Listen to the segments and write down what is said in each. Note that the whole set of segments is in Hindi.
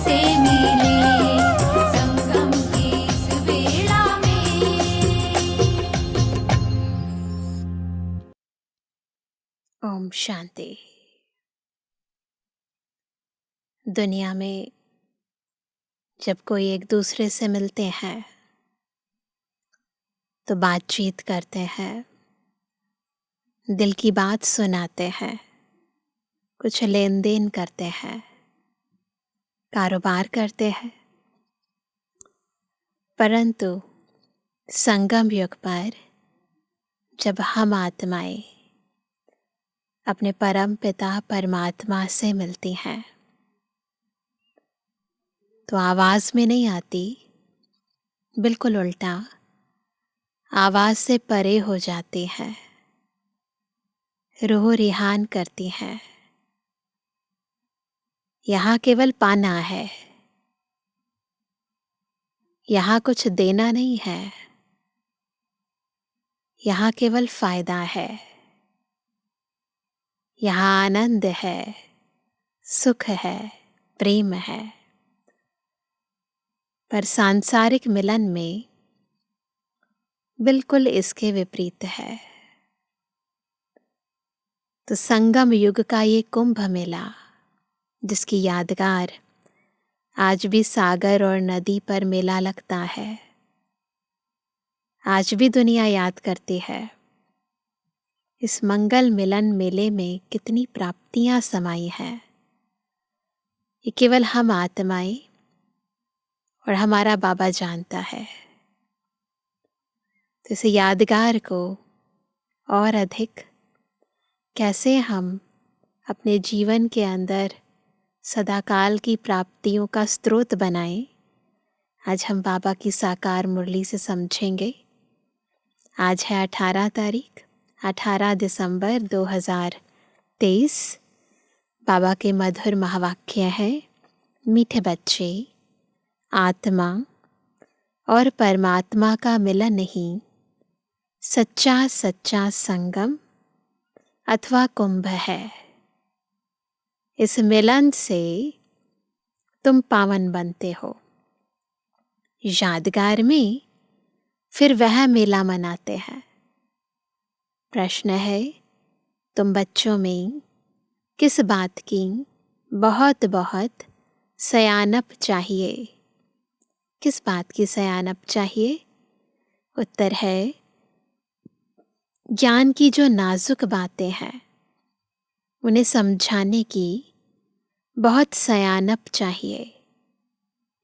से मिले संगम की इस वेला में। ओम शांति। दुनिया में जब कोई एक दूसरे से मिलते हैं तो बातचीत करते हैं, दिल की बात सुनाते हैं, कुछ लेन देन करते हैं, कारोबार करते हैं। परंतु संगम युग पर जब हम आत्माएं अपने परम पिता परमात्मा से मिलती हैं तो आवाज में नहीं आती, बिल्कुल उल्टा आवाज से परे हो जाती है, रूह रिहान करती है। यहाँ केवल पाना है, यहाँ कुछ देना नहीं है, यहाँ केवल फायदा है, यहाँ आनंद है, सुख है, प्रेम है। पर सांसारिक मिलन में बिल्कुल इसके विपरीत है। तो संगम युग का ये कुंभ मेला, जिसकी यादगार आज भी सागर और नदी पर मेला लगता है, आज भी दुनिया याद करती है। इस मंगल मिलन मेले में कितनी प्राप्तियां समाई हैं। ये केवल हम आत्माएं और हमारा बाबा जानता है। तो इस यादगार को और अधिक कैसे हम अपने जीवन के अंदर सदाकाल की प्राप्तियों का स्रोत बनाएं, आज हम बाबा की साकार मुरली से समझेंगे। आज है 18 तारीख, 18 दिसंबर 2023। बाबा के मधुर महावाक्य है, मीठे बच्चे, आत्मा और परमात्मा का मिलन नहीं सच्चा सच्चा संगम अथवा कुंभ है। इस मिलन से तुम पावन बनते हो। यादगार में फिर वह मेला मनाते हैं। प्रश्न है, तुम बच्चों में किस बात की बहुत बहुत सयानप चाहिए? किस बात की सयानप चाहिए? उत्तर है, ज्ञान की जो नाजुक बातें हैं उन्हें समझाने की बहुत सयानप चाहिए।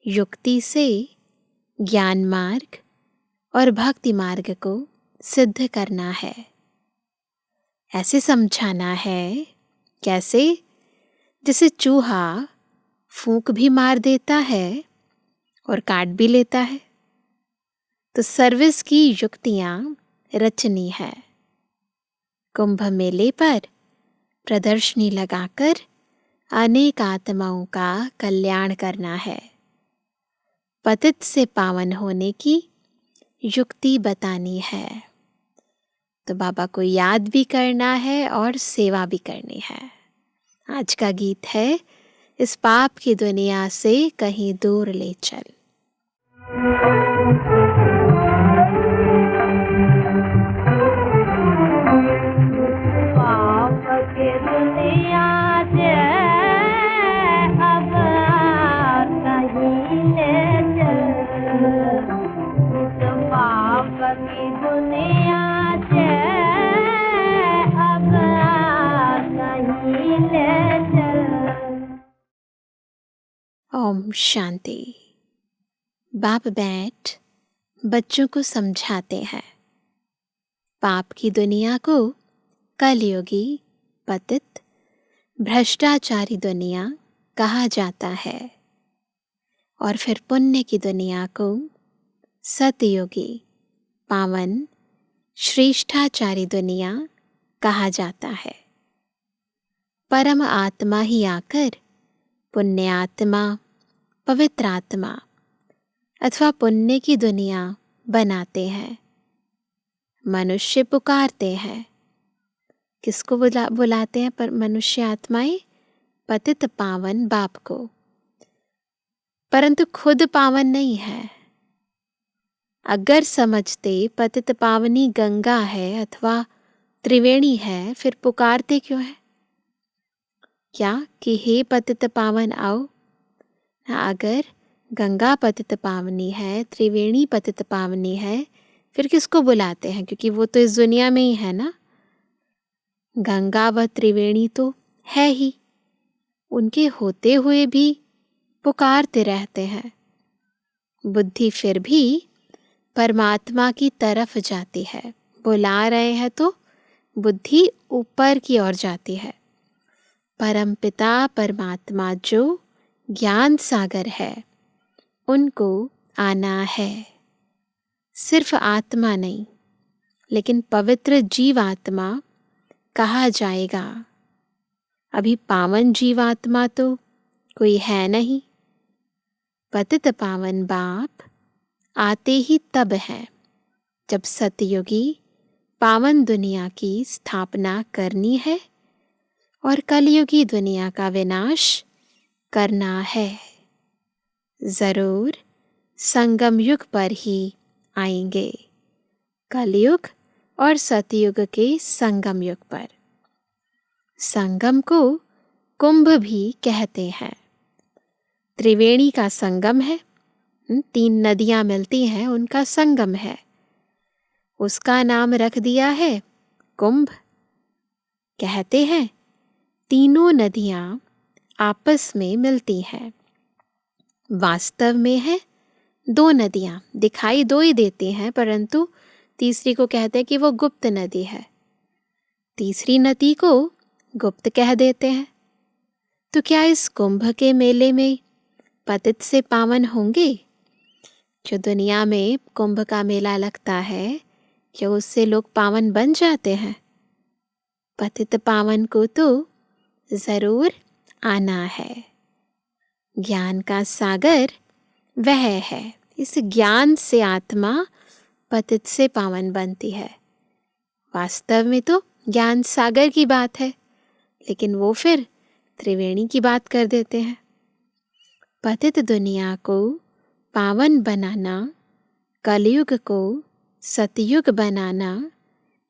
युक्ति से ज्ञान मार्ग और भक्ति मार्ग को सिद्ध करना है। ऐसे समझाना है, कैसे? जैसे चूहा फूंक भी मार देता है और काट भी लेता है। तो सर्विस की युक्तियां रचनी है। कुंभ मेले पर प्रदर्शनी लगाकर अनेक आत्माओं का कल्याण करना है। पतित से पावन होने की युक्ति बतानी है। तो बाबा को याद भी करना है और सेवा भी करनी है। आज का गीत है, इस पाप की दुनिया से कहीं दूर ले चल। ओम शांति। बाप बैठ बच्चों को समझाते हैं, पाप की दुनिया को कलयुगी, पतित, भ्रष्टाचारी दुनिया कहा जाता है और फिर पुण्य की दुनिया को सतयुगी, पावन, श्रेष्ठाचारी दुनिया कहा जाता है। परम आत्मा ही आकर पुण्य आत्मा, पवित्र आत्मा अथवा पुण्य की दुनिया बनाते हैं। मनुष्य पुकारते हैं, किसको बुलाते हैं? पर मनुष्य आत्माएं पतित पावन बाप को। परंतु खुद पावन नहीं है। अगर समझते पतित पावनी गंगा है अथवा त्रिवेणी है, फिर पुकारते क्यों है? क्या कि हे पतित पावन आओ? अगर गंगा पतित पावनी है, त्रिवेणी पतित पावनी है, फिर किसको बुलाते हैं? क्योंकि वो तो इस दुनिया में ही है ना। गंगा व त्रिवेणी तो है ही, उनके होते हुए भी पुकारते रहते हैं। बुद्धि फिर भी परमात्मा की तरफ जाती है। बुला रहे हैं तो बुद्धि ऊपर की ओर जाती है। परमपिता परमात्मा जो ज्ञान सागर है, उनको आना है। सिर्फ आत्मा नहीं, लेकिन पवित्र जीवात्मा कहा जाएगा। अभी पावन जीवात्मा तो कोई है नहीं। पतित पावन बाप आते ही तब है जब सतयुगी पावन दुनिया की स्थापना करनी है और कलयुगी दुनिया का विनाश करना है। जरूर संगम युग पर ही आएंगे, कलयुग और सतयुग के संगम युग पर। संगम को कुंभ भी कहते हैं। त्रिवेणी का संगम है, 3 नदियां मिलती हैं, उनका संगम है, उसका नाम रख दिया है कुंभ। कहते हैं तीनों नदियां आपस में मिलती हैं। वास्तव में है 2 नदियां, दिखाई 2 ही देती हैं, परंतु तीसरी को कहते हैं कि वो गुप्त नदी है। तीसरी नदी को गुप्त कह देते हैं। तो क्या इस कुंभ के मेले में पतित से पावन होंगे? जो दुनिया में कुंभ का मेला लगता है, क्या उससे लोग पावन बन जाते हैं? पतित पावन को तो जरूर आना है। ज्ञान का सागर वह है। इस ज्ञान से आत्मा पतित से पावन बनती है। वास्तव में तो ज्ञान सागर की बात है, लेकिन वो फिर त्रिवेणी की बात कर देते हैं। पतित दुनिया को पावन बनाना, कलयुग को सतयुग बनाना,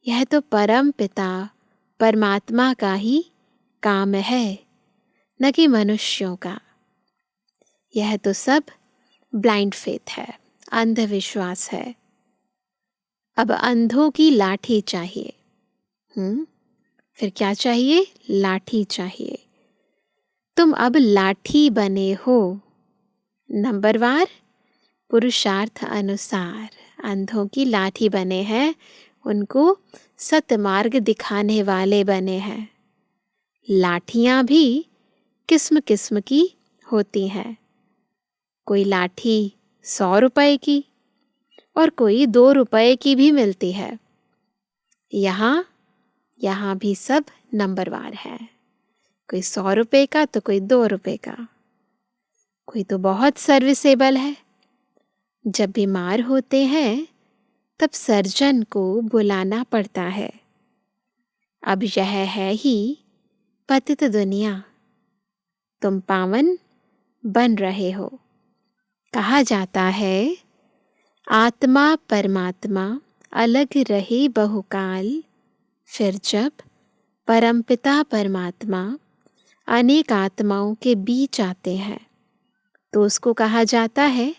यह तो परम पिता परमात्मा का ही काम है, न कि मनुष्यों का। यह तो सब ब्लाइंड फेथ है, अंधविश्वास है। अब अंधों की लाठी चाहिए। फिर क्या चाहिए? लाठी चाहिए। तुम अब लाठी बने हो। नंबरवार पुरुषार्थ अनुसार अंधों की लाठी बने हैं, उनको सतमार्ग दिखाने वाले बने हैं। लाठियां भी किस्म किस्म की होती हैं। कोई लाठी 100 रुपए की और कोई 2 रुपए की भी मिलती है। यहाँ भी सब नंबरवार है। कोई 100 रुपए का तो कोई 2 रुपए का। कोई तो बहुत सर्विसेबल है। जब बीमार होते हैं तब सर्जन को बुलाना पड़ता है। अब यह है ही पतित दुनिया। तुम पावन बन रहे हो। कहा जाता है आत्मा परमात्मा अलग रहे बहुकाल, फिर जब परमपिता परमात्मा अनेक आत्माओं के बीच आते हैं तो उसको कहा जाता है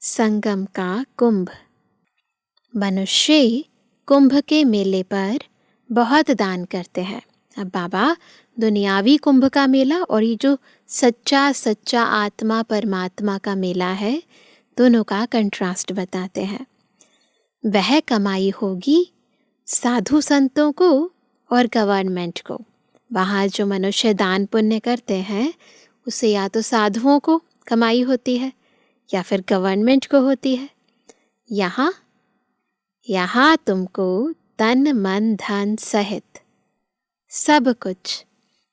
संगम का कुंभ। मनुष्य कुंभ के मेले पर बहुत दान करते हैं। अब बाबा दुनियावी कुंभ का मेला और ये जो सच्चा सच्चा आत्मा परमात्मा का मेला है, दोनों का कंट्रास्ट बताते हैं। वह कमाई होगी साधु संतों को और गवर्नमेंट को। वहाँ जो मनुष्य दान पुण्य करते हैं उससे या तो साधुओं को कमाई होती है या फिर गवर्नमेंट को होती है। यहाँ तुमको तन मन धन सहित सब कुछ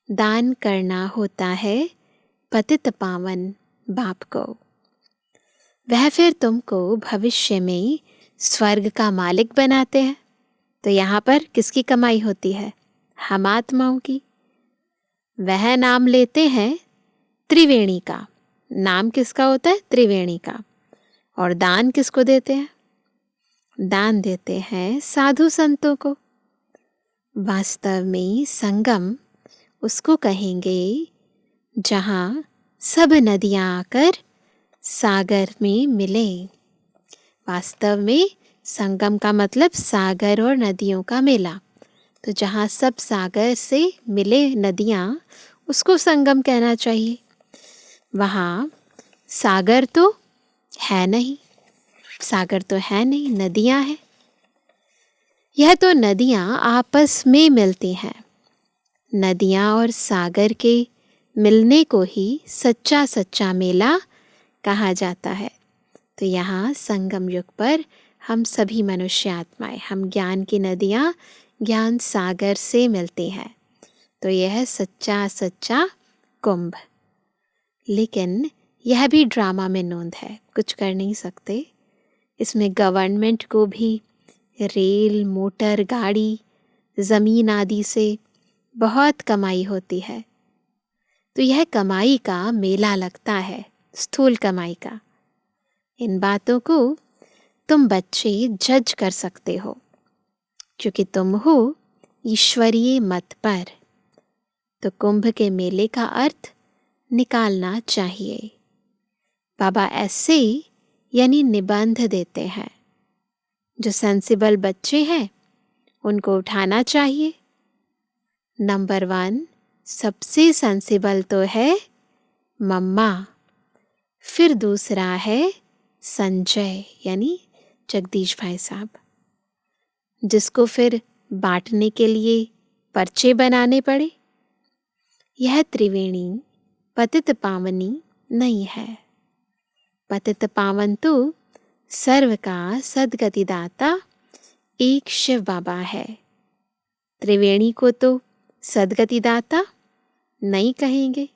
दान करना होता है पतित पावन बाप को। वह फिर तुमको भविष्य में स्वर्ग का मालिक बनाते हैं। तो यहाँ पर किसकी कमाई होती है? हम आत्माओं की। वह नाम लेते हैं त्रिवेणी का, नाम किसका होता है? त्रिवेणी का। और दान किसको देते हैं? दान देते हैं साधु संतों को। वास्तव में संगम उसको कहेंगे जहाँ सब नदियाँ आकर सागर में मिले। वास्तव में संगम का मतलब सागर और नदियों का मेला। तो जहाँ सब सागर से मिले नदियाँ, उसको संगम कहना चाहिए। वहाँ सागर तो है नहीं, नदियाँ हैं। यह तो नदियाँ आपस में मिलती हैं। नदियाँ और सागर के मिलने को ही सच्चा सच्चा मेला कहा जाता है। तो यहाँ संगम युग पर हम सभी मनुष्य आत्माएं, हम ज्ञान की नदियाँ ज्ञान सागर से मिलती हैं। तो यह सच्चा सच्चा कुंभ। लेकिन यह भी ड्रामा में नोंद है, कुछ कर नहीं सकते। इसमें गवर्नमेंट को भी रेल, मोटर, गाड़ी, ज़मीन आदि से बहुत कमाई होती है। तो यह कमाई का मेला लगता है, स्थूल कमाई का। इन बातों को तुम बच्चे जज कर सकते हो, क्योंकि तुम हो ईश्वरीय मत पर। तो कुंभ के मेले का अर्थ निकालना चाहिए। बाबा ऐसे यानी निबंध देते हैं। जो सेंसिबल बच्चे हैं उनको उठाना चाहिए। नंबर 1 सबसे सेंसिबल तो है मम्मा, फिर दूसरा है संजय यानी जगदीश भाई साहब, जिसको फिर बांटने के लिए पर्चे बनाने पड़े। यह त्रिवेणी पतित पावनी नहीं है। पतित पावन तो सर्व का सद्गतिदाता एक शिव बाबा है। त्रिवेणी को तो सद्गतिदाता नहीं कहेंगे।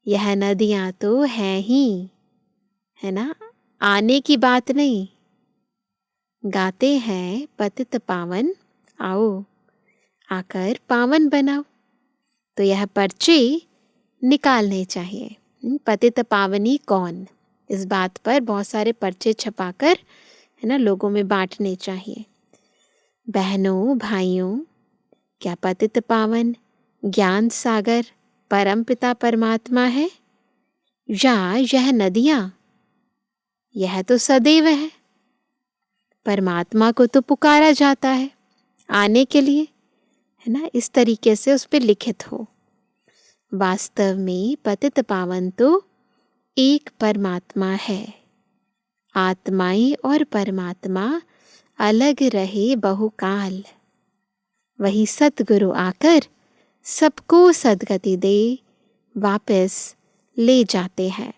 यह नदियाँ तो हैं ही, है ना, आने की बात नहीं। गाते हैं पतित पावन आओ, आकर पावन बनाओ। तो यह पर्चे निकालने चाहिए। पतित पावनी कौन, इस बात पर बहुत सारे पर्चे छपाकर, है ना, लोगों में बांटने चाहिए। बहनों भाइयों, क्या पतित पावन ज्ञान सागर परमपिता परमात्मा है, या यह नदियाँ? यह तो सदैव है। परमात्मा को तो पुकारा जाता है आने के लिए, है ना, इस तरीके से उस पर लिखित हो। वास्तव में पतित पावन तो एक परमात्मा है। आत्माएं और परमात्मा अलग रहे बहुकाल। वही सतगुरु आकर सबको सद्गति दे वापस ले जाते हैं।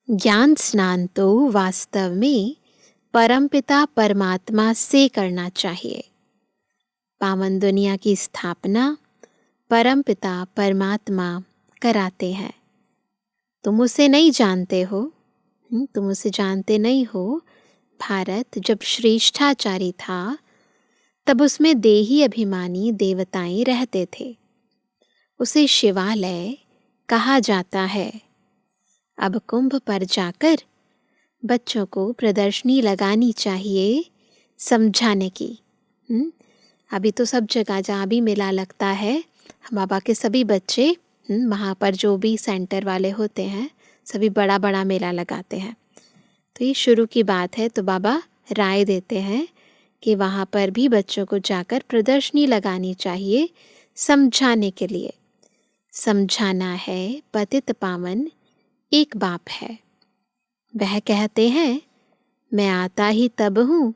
ज्ञान स्नान तो वास्तव में परमपिता परमात्मा से करना चाहिए। पावन दुनिया की स्थापना परमपिता परमात्मा कराते हैं। तुम उसे नहीं जानते हो, तुम उसे जानते नहीं हो। भारत जब श्रेष्ठाचारी था तब उसमें देही अभिमानी देवताएं रहते थे। उसे शिवालय कहा जाता है। अब कुंभ पर जाकर बच्चों को प्रदर्शनी लगानी चाहिए समझाने की। अभी तो सब जगह जहाँ भी मेला लगता है, बाबा के सभी बच्चे वहाँ पर जो भी सेंटर वाले होते हैं सभी बड़ा बड़ा मेला लगाते हैं। तो ये शुरू की बात है। तो बाबा राय देते हैं कि वहाँ पर भी बच्चों को जाकर प्रदर्शनी लगानी चाहिए समझाने के लिए। समझाना है पतित पावन एक बाप है। वह कहते हैं मैं आता ही तब हूँ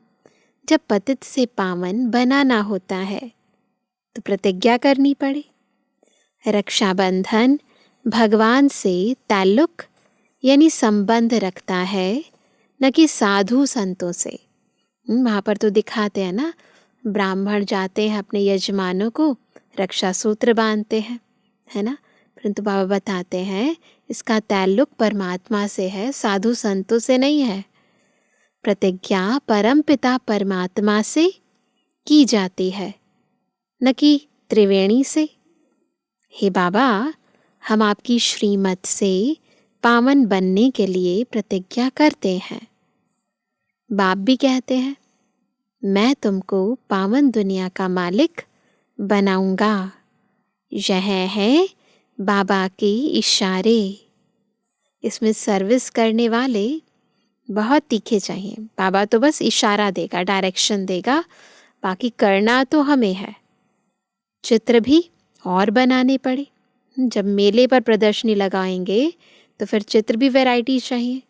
जब पतित से पावन बनाना होता है, तो प्रतिज्ञा करनी पड़े। रक्षाबंधन भगवान से ताल्लुक यानी संबंध रखता है, न कि साधु संतों से। वहाँ पर तो दिखाते हैं ना, ब्राह्मण जाते हैं अपने यजमानों को रक्षा सूत्र बांधते हैं, है ना, परंतु बाबा बताते हैं इसका ताल्लुक परमात्मा से है, साधु संतों से नहीं है। प्रतिज्ञा परमपिता परमात्मा से की जाती है, न कि त्रिवेणी से। हे बाबा, हम आपकी श्रीमत से पावन बनने के लिए प्रतिज्ञा करते हैं। बाप भी कहते हैं, मैं तुमको पावन दुनिया का मालिक बनाऊंगा। यह है बाबा के इशारे। इसमें सर्विस करने वाले बहुत तीखे चाहिए। बाबा तो बस इशारा देगा, डायरेक्शन देगा, बाकी करना तो हमें है। चित्र भी और बनाने पड़े। जब मेले पर प्रदर्शनी लगाएंगे तो फिर चित्र भी वैरायटी चाहिए।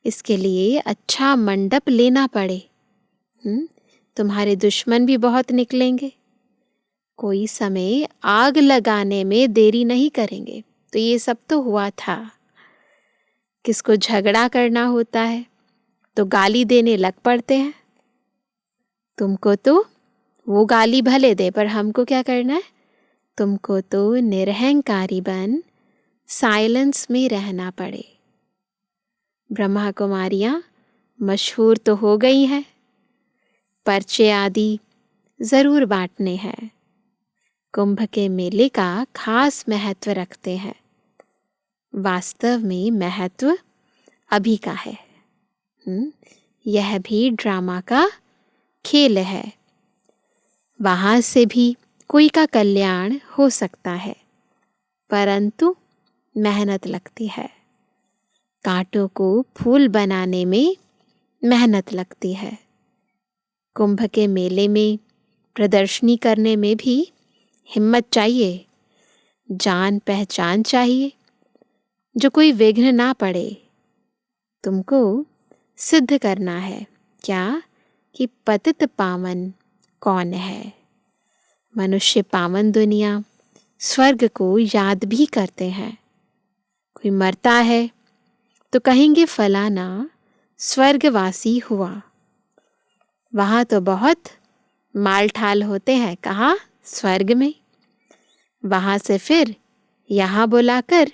इसके लिए अच्छा मंडप लेना पड़े। तुम्हारे दुश्मन भी बहुत निकलेंगे। कोई समय आग लगाने में देरी नहीं करेंगे। तो ये सब तो हुआ था। किसको झगड़ा करना होता है तो गाली देने लग पड़ते हैं। तुमको तो वो गाली भले दे, पर हमको क्या करना है? तुमको तो निरहंकारी बन साइलेंस में रहना पड़े। ब्रह्मा कुमारियाँ मशहूर तो हो गई हैं, पर्चे आदि ज़रूर बांटने हैं। कुंभ के मेले का खास महत्व रखते हैं। वास्तव में महत्व अभी का है। यह भी ड्रामा का खेल है। वहाँ से भी कोई का कल्याण हो सकता है, परंतु मेहनत लगती है। कांटों को फूल बनाने में मेहनत लगती है। कुंभ के मेले में प्रदर्शनी करने में भी हिम्मत चाहिए, जान पहचान चाहिए, जो कोई विघ्न ना पड़े। तुमको सिद्ध करना है क्या कि पतित पावन कौन है। मनुष्य पावन दुनिया स्वर्ग को याद भी करते हैं। कोई मरता है तो कहेंगे फलाना स्वर्गवासी हुआ। वहाँ तो बहुत मालठाल होते हैं। कहाँ? स्वर्ग में। वहाँ से फिर यहाँ बुलाकर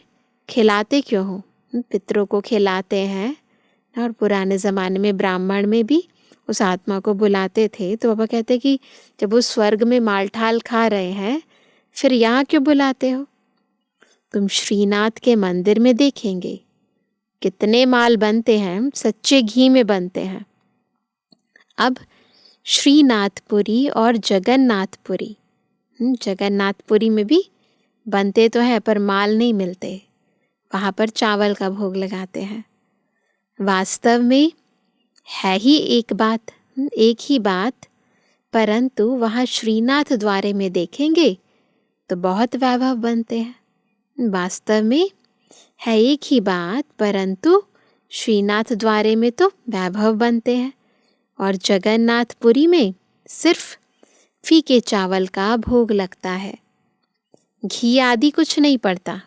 खिलाते क्यों हो? पितरों को खिलाते हैं। और पुराने ज़माने में ब्राह्मण में भी उस आत्मा को बुलाते थे। तो बाबा कहते कि जब वो स्वर्ग में मालठाल खा रहे हैं, फिर यहाँ क्यों बुलाते हो? तुम श्रीनाथ के मंदिर में देखेंगे कितने माल बनते हैं, सच्चे घी में बनते हैं। अब श्रीनाथपुरी और जगन्नाथपुरी, जगन्नाथपुरी में भी बनते तो हैं पर माल नहीं मिलते। वहाँ पर चावल का भोग लगाते हैं। वास्तव में है ही एक बात, एक ही बात, परंतु वहाँ श्रीनाथ द्वारे में देखेंगे तो बहुत वैभव बनते हैं। वास्तव में है एक ही बात, परंतु श्रीनाथ द्वारे में तो वैभव बनते हैं और जगन्नाथपुरी में सिर्फ फीके चावल का भोग लगता है, घी आदि कुछ नहीं पड़ता।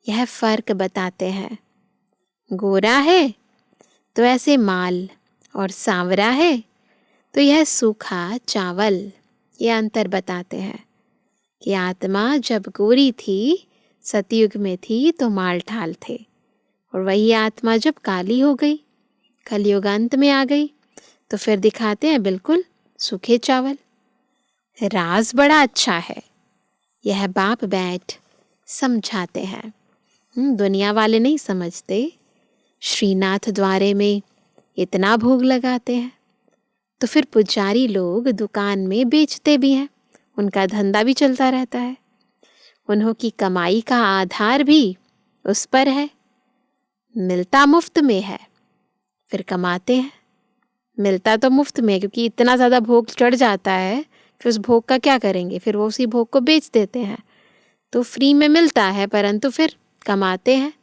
यह फर्क बताते हैं। गोरा है तो ऐसे माल, और सांवरा है तो यह सूखा चावल। ये अंतर बताते हैं कि आत्मा जब गोरी थी, सतयुग में थी, तो मालठाल थे, और वही आत्मा जब काली हो गई, कलयुग अंत में आ गई, तो फिर दिखाते हैं बिल्कुल सूखे चावल। राज बड़ा अच्छा है। यह बाप बैठ समझाते हैं। दुनिया वाले नहीं समझते। श्रीनाथ द्वारे में इतना भोग लगाते हैं तो फिर पुजारी लोग दुकान में बेचते भी हैं। उनका धंधा भी चलता रहता है। उन्हों की कमाई का आधार भी उस पर है। मिलता मुफ्त में है, फिर कमाते हैं। मिलता तो मुफ्त में, क्योंकि इतना ज़्यादा भोग चढ़ जाता है, फिर उस भोग का क्या करेंगे? फिर वो उसी भोग को बेच देते हैं। तो फ्री में मिलता है, परंतु फिर कमाते हैं।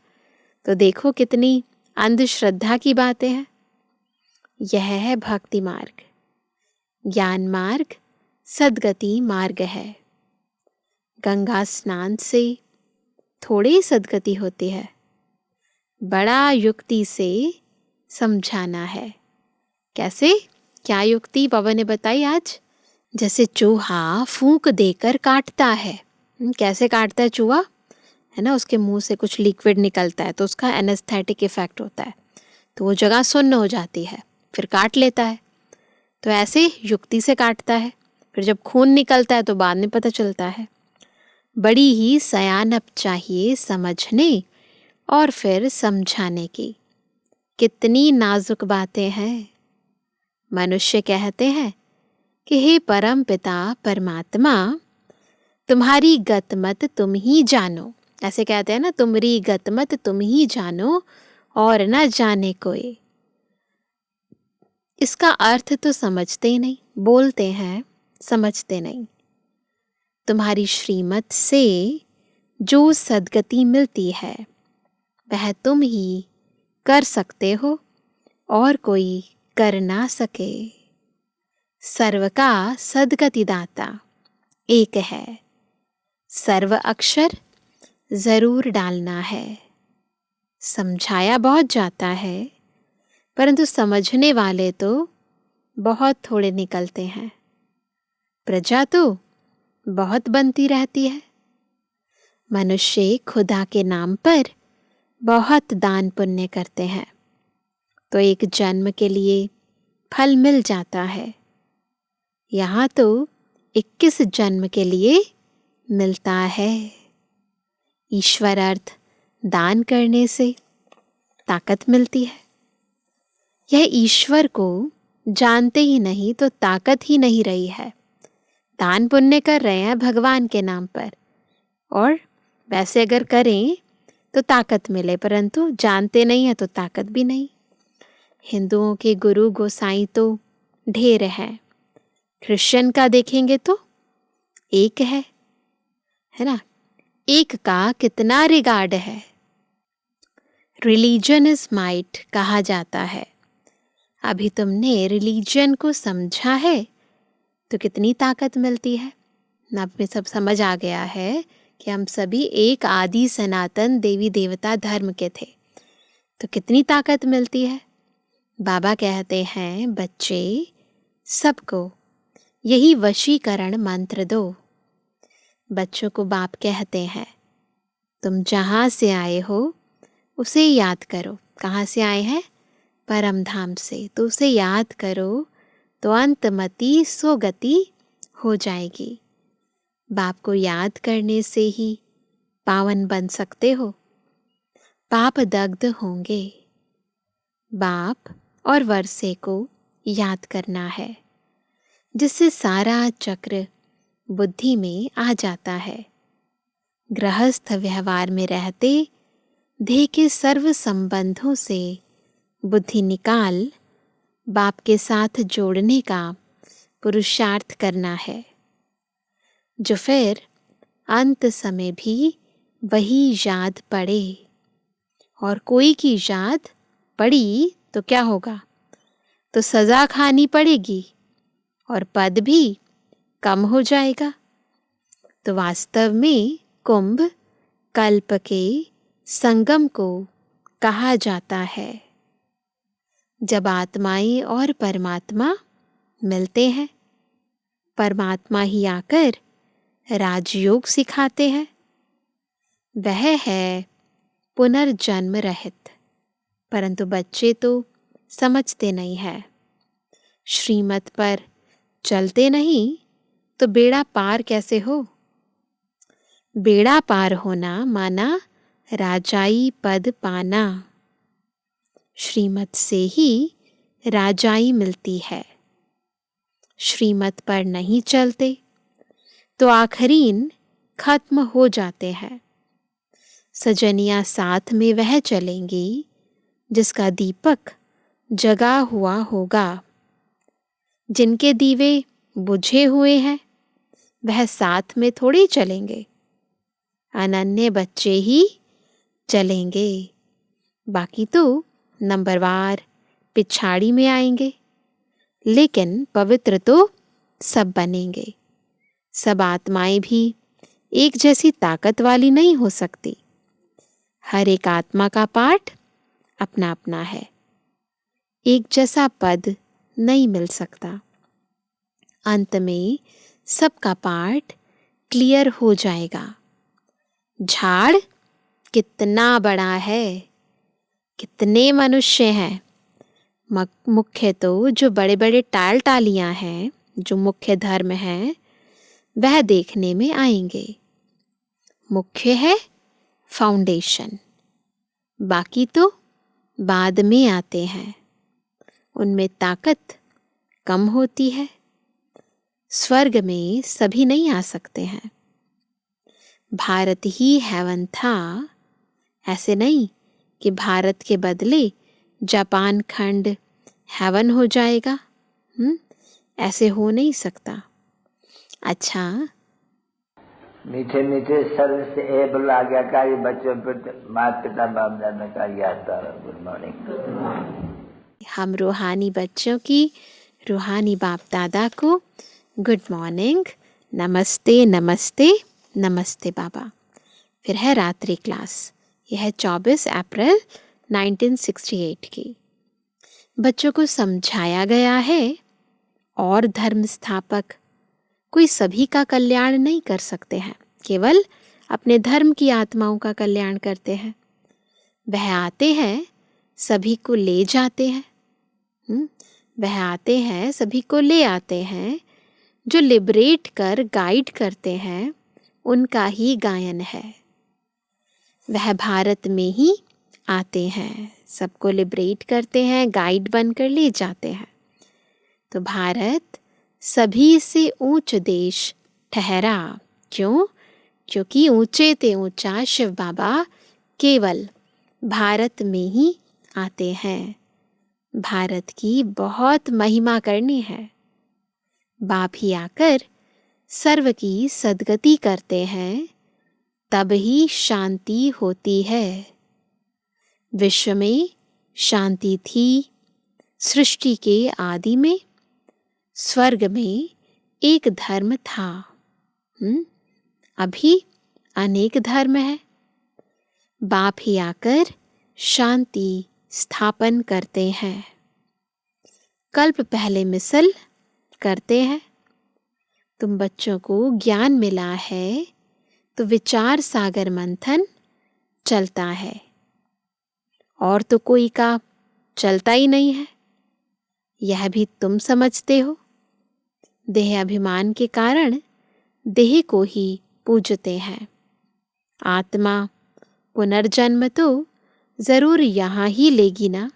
तो देखो कितनी अंधश्रद्धा की बातें हैं। यह है भक्ति मार्ग, ज्ञान मार्ग, सद्गति मार्ग है। गंगा स्नान से थोड़ी सद्गति होती है, बड़ा युक्ति से समझाना है। कैसे? क्या युक्ति बाबा ने बताई आज? जैसे चूहा फूंक देकर काटता है। कैसे काटता है चूहा? है ना, उसके मुंह से कुछ लिक्विड निकलता है तो उसका एनेस्थेटिक इफेक्ट होता है, तो वो जगह सुन्न हो जाती है, फिर काट लेता है। तो ऐसे युक्ति से काटता है, फिर जब खून निकलता है तो बाद में पता चलता है। बड़ी ही सयानप चाहिए समझने और फिर समझाने की। कितनी नाजुक बातें हैं। मनुष्य कहते हैं कि हे परम पिता परमात्मा, तुम्हारी गतमत तुम ही जानो। ऐसे कहते हैं ना, तुम्हारी गतमत तुम ही जानो और न जाने कोई। इसका अर्थ तो समझते ही नहीं, बोलते हैं समझते नहीं। तुम्हारी श्रीमत से जो सद्गति मिलती है वह तुम ही कर सकते हो और कोई कर ना सके। सर्व का सद्गति दाता एक है। सर्व अक्षर जरूर डालना है। समझाया बहुत जाता है, परंतु समझने वाले तो बहुत थोड़े निकलते हैं। प्रजा तो बहुत बनती रहती है। मनुष्य खुदा के नाम पर बहुत दान पुण्य करते हैं तो एक जन्म के लिए फल मिल जाता है। यहाँ तो 21 जन्म के लिए मिलता है। ईश्वर अर्थ दान करने से ताकत मिलती है। यह ईश्वर को जानते ही नहीं तो ताकत ही नहीं रही है। दान पुण्य कर रहे हैं भगवान के नाम पर, और वैसे अगर करें तो ताकत मिले, परंतु जानते नहीं है तो ताकत भी नहीं। हिंदुओं के गुरु गोसाई तो ढेर हैं, क्रिश्चियन का देखेंगे तो एक है ना। एक का कितना रिगार्ड है। रिलीजन इज माइट कहा जाता है। अभी तुमने रिलीजन को समझा है तो कितनी ताकत मिलती है। अब में सब समझ आ गया है कि हम सभी एक आदि सनातन देवी देवता धर्म के थे, तो कितनी ताकत मिलती है। बाबा कहते हैं बच्चे सबको यही वशीकरण मंत्र दो। बच्चों को बाप कहते हैं तुम जहाँ से आए हो उसे याद करो। कहाँ से आए हैं? परम धाम से। तो उसे याद करो तो अंतमति सोगति हो जाएगी। बाप को याद करने से ही पावन बन सकते हो। पाप दग्ध होंगे। बाप और वर्षे को याद करना है, जिससे सारा चक्र बुद्धि में आ जाता है। गृहस्थ व्यवहार में रहते देह के सर्व संबंधों से बुद्धि निकाल बाप के साथ जोड़ने का पुरुषार्थ करना है, जो फिर अंत समय भी वही याद पड़े। और कोई की याद पड़ी तो क्या होगा? तो सजा खानी पड़ेगी और पद भी कम हो जाएगा। तो वास्तव में कुंभ कल्प के संगम को कहा जाता है, जब आत्माएं और परमात्मा मिलते हैं। परमात्मा ही आकर राजयोग सिखाते हैं। वह है पुनर्जन्म रहित, परंतु बच्चे तो समझते नहीं है। श्रीमत पर चलते नहीं तो बेड़ा पार कैसे हो? बेड़ा पार होना माना राजाई पद पाना। श्रीमत से ही राजाई मिलती है। श्रीमत पर नहीं चलते तो आखरीन खत्म हो जाते हैं। सजनिया साथ में वह चलेंगी जिसका दीपक जगा हुआ होगा। जिनके दीवे बुझे हुए हैं वह साथ में थोड़ी चलेंगे। अनन्य बच्चे ही चलेंगे, बाकी तो नंबरवार पिछाड़ी में आएंगे। लेकिन पवित्र तो सब बनेंगे। सब आत्माएं भी एक जैसी ताकत वाली नहीं हो सकती। हर एक आत्मा का पाठ अपना अपना है। एक जैसा पद नहीं मिल सकता। अंत में सबका पाठ क्लियर हो जाएगा। झाड़ कितना बड़ा है, कितने मनुष्य हैं। मुख्य तो जो बड़े बड़े टालियां हैं, जो मुख्य धर्म है, वह देखने में आएंगे। मुख्य है फाउंडेशन। बाकी तो बाद में आते हैं, उनमें ताकत कम होती है। स्वर्ग में सभी नहीं आ सकते हैं। भारत ही हेवन था, ऐसे नहीं कि भारत के बदले जापान खंड हेवन हो जाएगा। ऐसे हो नहीं सकता। अच्छा, मीठे मीठे स्वर से एबल आज्ञाकारी बच्चों पर माता पिता बाप दादा का याद था। Good morning. हम रूहानी बच्चों की रूहानी बाप दादा को गुड मॉर्निंग, नमस्ते नमस्ते नमस्ते बाबा। फिर है रात्रि क्लास। यह है 24 अप्रैल 1968 की। बच्चों को समझाया गया है और धर्म स्थापक कोई सभी का कल्याण नहीं कर सकते हैं, केवल अपने धर्म की आत्माओं का कल्याण करते हैं। वह आते हैं, सभी को ले जाते हैं। वह आते हैं, सभी को ले आते हैं। जो लिबरेट कर गाइड करते हैं, उनका ही गायन है। वह भारत में ही आते हैं, सबको लिबरेट करते हैं, गाइड बनकर ले जाते हैं। तो भारत सभी से ऊंच देश ठहरा। क्यों? क्योंकि ऊंचे ते ऊंचा शिव बाबा केवल भारत में ही आते हैं। भारत की बहुत महिमा करनी है। बाप ही आकर सर्व की सद्गति करते हैं, तब ही शांति होती है। विश्व में शांति थी सृष्टि के आदि में। स्वर्ग में एक धर्म था, अभी अनेक धर्म है। बाप ही आकर शांति स्थापन करते हैं। कल्प पहले मिसल करते हैं। तुम बच्चों को ज्ञान मिला है तो विचार सागर मंथन चलता है, और तो कोई का चलता ही नहीं है। यह भी तुम समझते हो। देह अभिमान के कारण देह को ही पूजते हैं। आत्मा पुनर्जन्म तो जरूर यहाँ ही लेगी ना।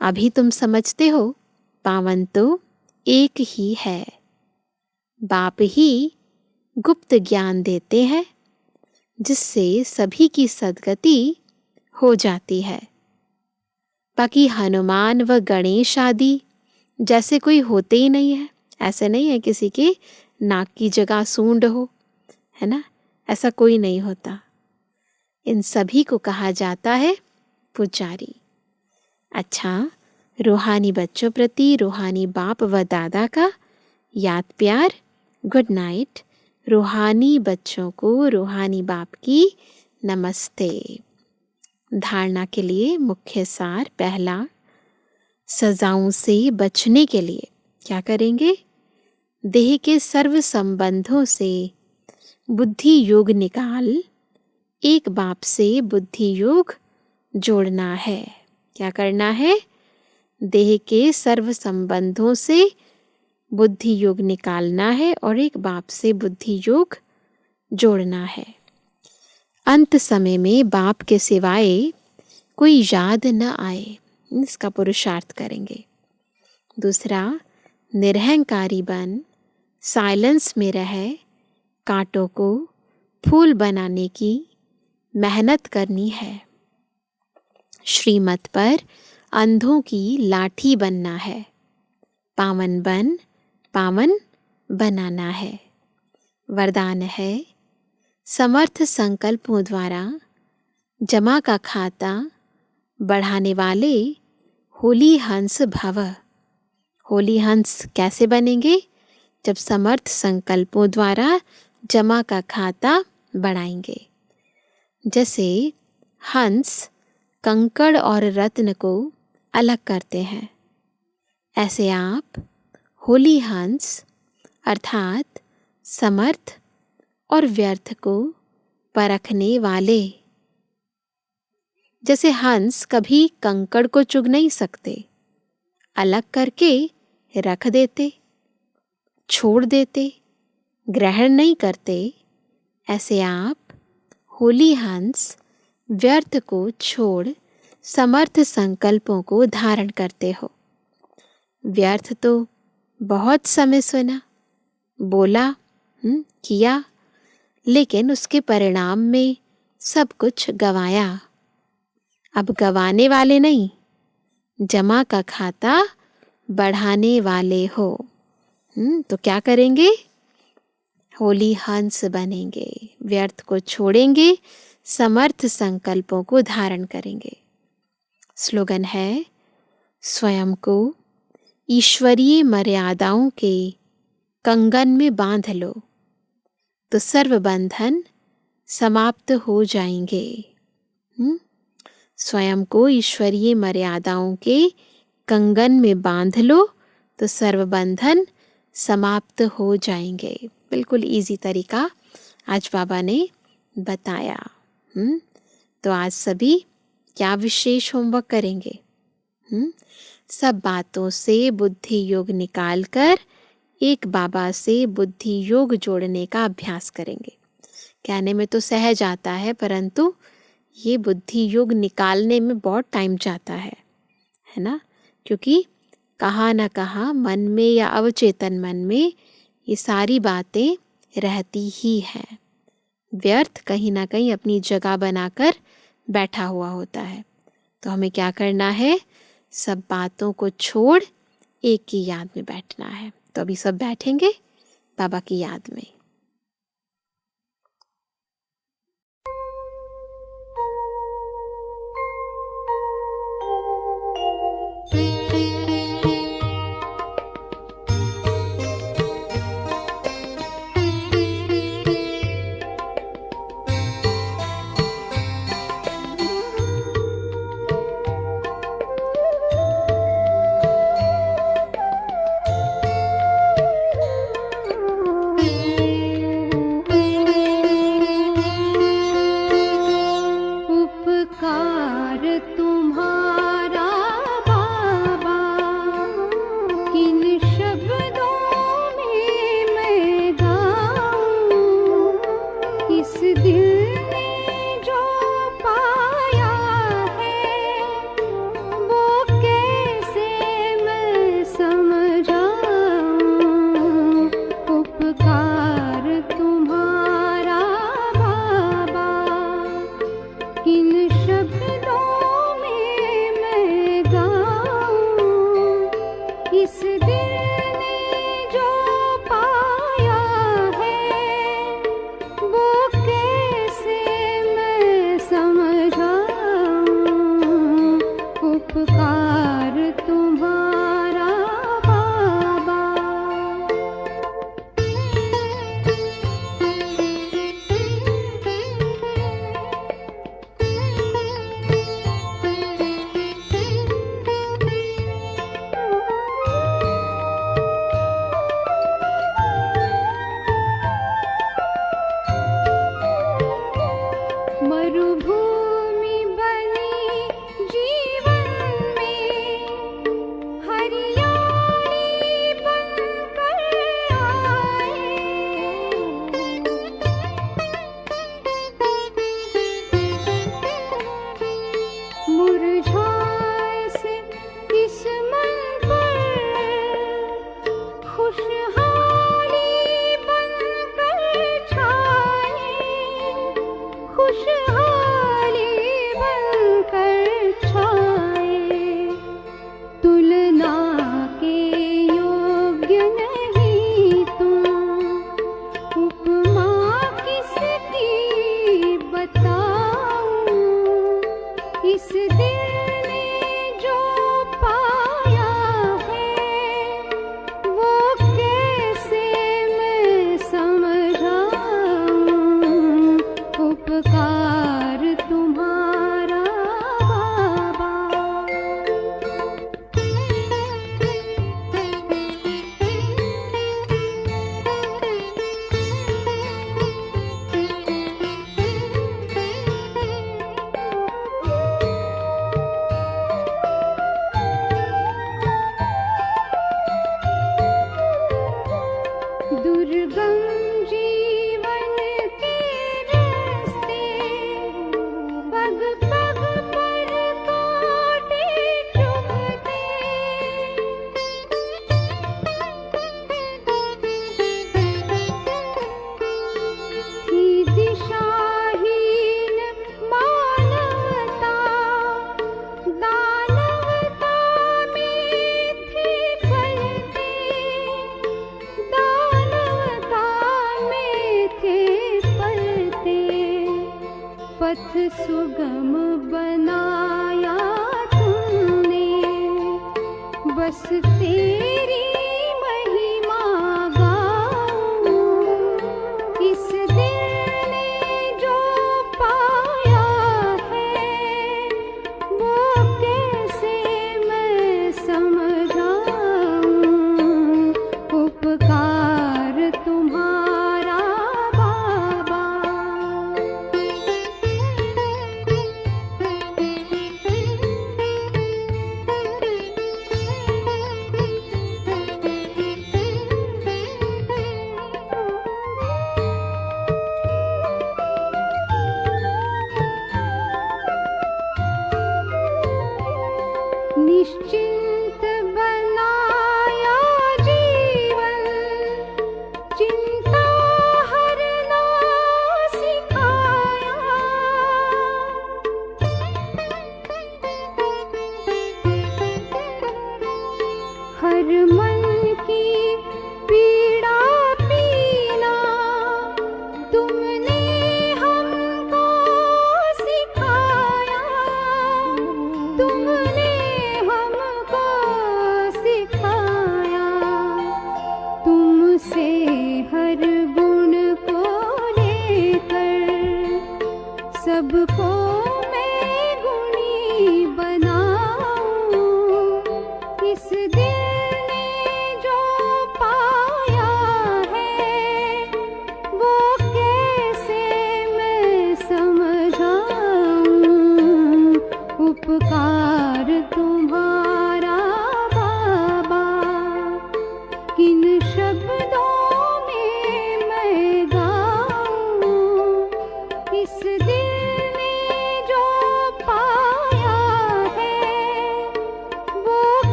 अभी तुम समझते हो पावन तो एक ही है। बाप ही गुप्त ज्ञान देते हैं, जिससे सभी की सद्गति हो जाती है। बाकी हनुमान व गणेश आदि जैसे कोई होते ही नहीं है। ऐसे नहीं है किसी के नाक की जगह सूंड हो, है ना, ऐसा कोई नहीं होता। इन सभी को कहा जाता है पुजारी। अच्छा, रूहानी बच्चों प्रति रूहानी बाप व दादा का याद प्यार, गुड नाइट। रूहानी बच्चों को रूहानी बाप की नमस्ते। धारणा के लिए मुख्य सार। पहला, सजाओं से बचने के लिए क्या करेंगे? देह के सर्व संबंधों से बुद्धि योग निकाल एक बाप से बुद्धि योग जोड़ना है। क्या करना है? देह के सर्व संबंधों से बुद्धि योग निकालना है और एक बाप से बुद्धि योग जोड़ना है। अंत समय में बाप के सिवाय कोई याद न आए, इसका पुरुषार्थ करेंगे। दूसरा, निरहंकारी बन साइलेंस में रहे, कांटों को फूल बनाने की मेहनत करनी है। श्रीमत पर अंधों की लाठी बनना है। पावन बन पावन बनाना है। वरदान है, समर्थ संकल्पों द्वारा जमा का खाता बढ़ाने वाले होली हंस भव। होली हंस कैसे बनेंगे? जब समर्थ संकल्पों द्वारा जमा का खाता बढ़ाएंगे। जैसे हंस कंकड़ और रत्न को अलग करते हैं, ऐसे आप होली हंस अर्थात समर्थ और व्यर्थ को परखने वाले। जैसे हंस कभी कंकड़ को चुग नहीं सकते, अलग करके रख देते, छोड़ देते, ग्रहण नहीं करते, ऐसे आप होली हंस व्यर्थ को छोड़ समर्थ संकल्पों को धारण करते हो। व्यर्थ तो बहुत समय सुना, बोला, किया, लेकिन उसके परिणाम में सब कुछ गंवाया। अब गंवाने वाले नहीं, जमा का खाता बढ़ाने वाले हो। तो क्या करेंगे? होली हंस बनेंगे, व्यर्थ को छोड़ेंगे, समर्थ संकल्पों को धारण करेंगे। स्लोगन है, स्वयं को ईश्वरीय मर्यादाओं के कंगन में बांध लो तो सर्व बंधन समाप्त हो जाएंगे। स्वयं को ईश्वरीय मर्यादाओं के कंगन में बांध लो तो सर्व बंधन समाप्त हो जाएंगे। बिल्कुल इजी तरीका आज बाबा ने बताया। तो आज सभी क्या विशेष होमवर्क करेंगे? सब बातों से बुद्धि योग निकालकर एक बाबा से बुद्धि योग जोड़ने का अभ्यास करेंगे। कहने में तो सहज आता है, परंतु ये बुद्धि योग निकालने में बहुत टाइम जाता है ना? क्योंकि कहाँ न कहाँ मन में या अवचेतन मन में ये सारी बातें रहती ही हैं। व्यर्थ कहीं ना कहीं अपनी जगह बनाकर बैठा हुआ होता है। तो हमें क्या करना है? सब बातों को छोड़ एक की याद में बैठना है। तो अभी सब बैठेंगे बाबा की याद में। उपकार तुम्हारा बाबा, किन शब्दों में मैं गाऊं। इस दिल ने जो पाया है वो कैसे मैं समझाऊं। उपकार तुम्हारा बाबा, किन शब्दों में मैं गाऊं। इस दिल ने जो पाया है वो कैसे मैं समझाऊं। उपकार तुम्हारा बाबा। मरुभूमि बनी जीवन में हरियाली बनकर आए। मुरझाए से इस मन पर खुशहाली बनकर छाए। खुशहाली बनकर छाए। तुलना के योग्य नहीं तुम, उपमा किसकी बताऊं। इस दिल ने जो पाया है वो कैसे मैं समझाऊं। उपकार तुम्हारा बाबा। बस तेरी महिमा गाऊं, इस दिल ने जो पाया है वो कैसे मैं समझाऊं, उपकार तुम्हारा बाबा। निश्चिंत बनाया जीवन, चिंता हरना सिखाया, हर मन